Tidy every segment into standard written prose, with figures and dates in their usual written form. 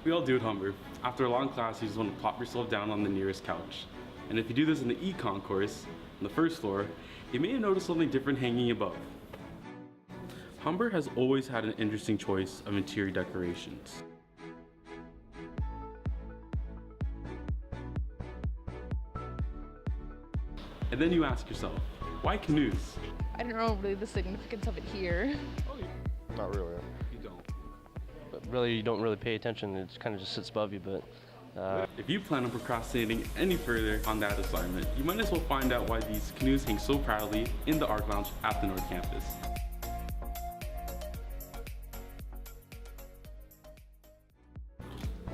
We all do at Humber. After a long class, you just want to plop yourself down on the nearest couch. And if you do this in the econ course, on the first floor, you may have noticed something different hanging above. Humber has always had an interesting choice of interior decorations. And then you ask yourself, why canoes? I don't know really the significance of it here. Not really. You don't. But really, you don't really pay attention. It kind of just sits above you, but... If you plan on procrastinating any further on that assignment, you might as well find out why these canoes hang so proudly in the art lounge at the North Campus.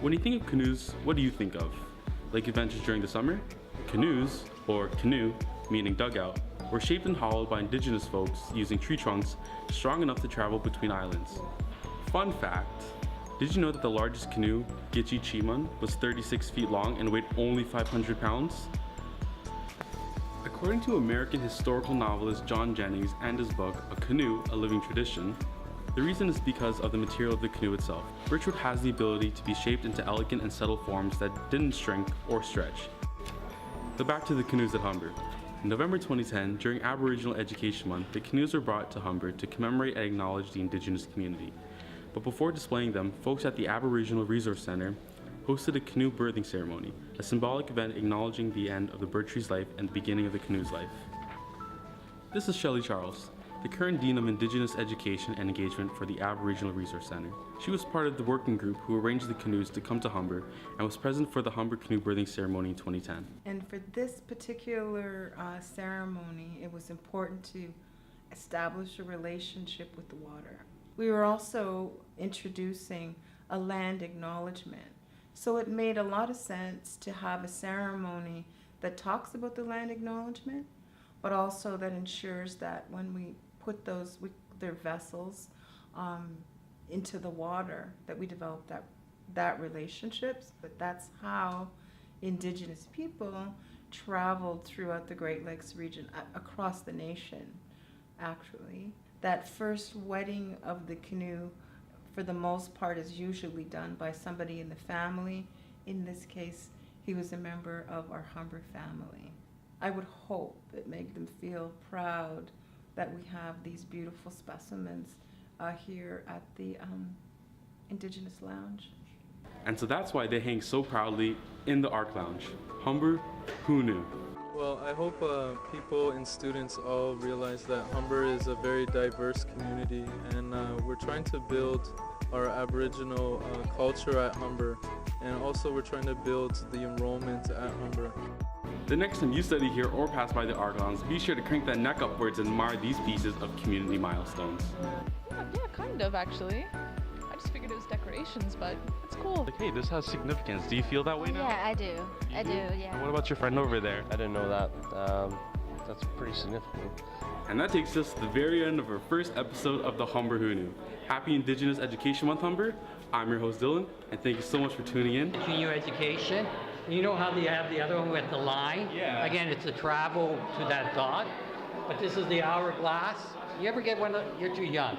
When you think of canoes, what do you think of? Lake adventures during the summer? Canoes, or canoe, meaning dugout, were shaped and hollowed by indigenous folks using tree trunks strong enough to travel between islands. Fun fact, did you know that the largest canoe, Gitchi Chiman, was 36 feet long and weighed only 500 pounds? According to American historical novelist John Jennings and his book, A Canoe, A Living Tradition, the reason is because of the material of the canoe itself. Birchwood has the ability to be shaped into elegant and subtle forms that didn't shrink or stretch. So back to the canoes at Humber. In November 2010, during Aboriginal Education Month, the canoes were brought to Humber to commemorate and acknowledge the Indigenous community. But before displaying them, folks at the Aboriginal Resource Center hosted a canoe birthing ceremony, a symbolic event acknowledging the end of the bird tree's life and the beginning of the canoe's life. This is Shelley Charles, the current Dean of Indigenous Education and Engagement for the Aboriginal Resource Center. She was part of the working group who arranged the canoes to come to Humber and was present for the Humber Canoe Birthing Ceremony in 2010. And for this particular ceremony, it was important to establish a relationship with the water. We were also introducing a land acknowledgement. So it made a lot of sense to have a ceremony that talks about the land acknowledgement, but also that ensures that when we put their vessels into the water, that we develop that relationships. But that's how Indigenous people traveled throughout the Great Lakes region, across the nation, actually. That first wetting of the canoe, for the most part, is usually done by somebody in the family. In this case, he was a member of our Humber family. I would hope it made them feel proud that we have these beautiful specimens here at the Indigenous Lounge. And so that's why they hang so proudly in the art lounge. Humber, who knew? Well, I hope people and students all realize that Humber is a very diverse community, and we're trying to build our Aboriginal culture at Humber, and also we're trying to build the enrollment at Humber. The next time you study here or pass by the art lounge, be sure to crank that neck upwards and admire these pieces of community milestones. Yeah, kind of actually. I just figured it was decorations, but it's cool. Like, hey, this has significance. Do you feel that way now? Yeah, I do. I do, yeah. What about your friend over there? I didn't know that. That's pretty significant. And that takes us to the very end of our first episode of the Humber Who Knew. Happy Indigenous Education Month, Humber. I'm your host, Dylan, and thank you so much for tuning in. Junior education. You know how they have the other one with the line? Yeah. Again, it's a travel to that dot, but this is the hourglass. You ever get one of, you're too young.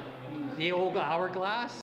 The old hourglass?